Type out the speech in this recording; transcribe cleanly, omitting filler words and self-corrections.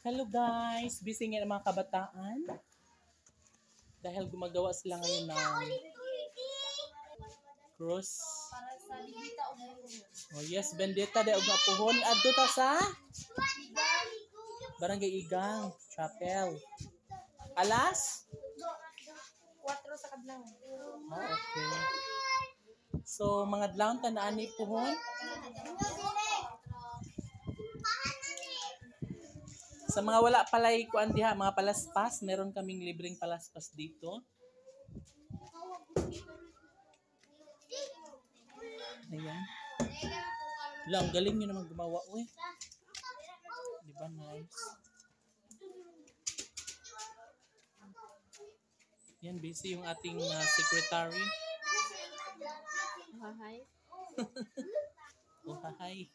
Hello guys! Busy nga ng mga kabataan. Dahil gumagawa sila ngayon ng cross. Para sa Bendita o Oh yes, Bendita de Ugapuhon. Adto ta sa Barangay Igang, Chapel. Alas? 4 sa Kadlaw. Oh, okay. So, mga dlaon tanaan ni puhon. Sa mga wala palay kuan diha, mga palaspas, meron kaming libreng palaspas dito. Ayan. Lang, galing nyo naman gumawa, uy. Di ba nice? Yan, busy yung ating secretary. Hi. Oh, hi.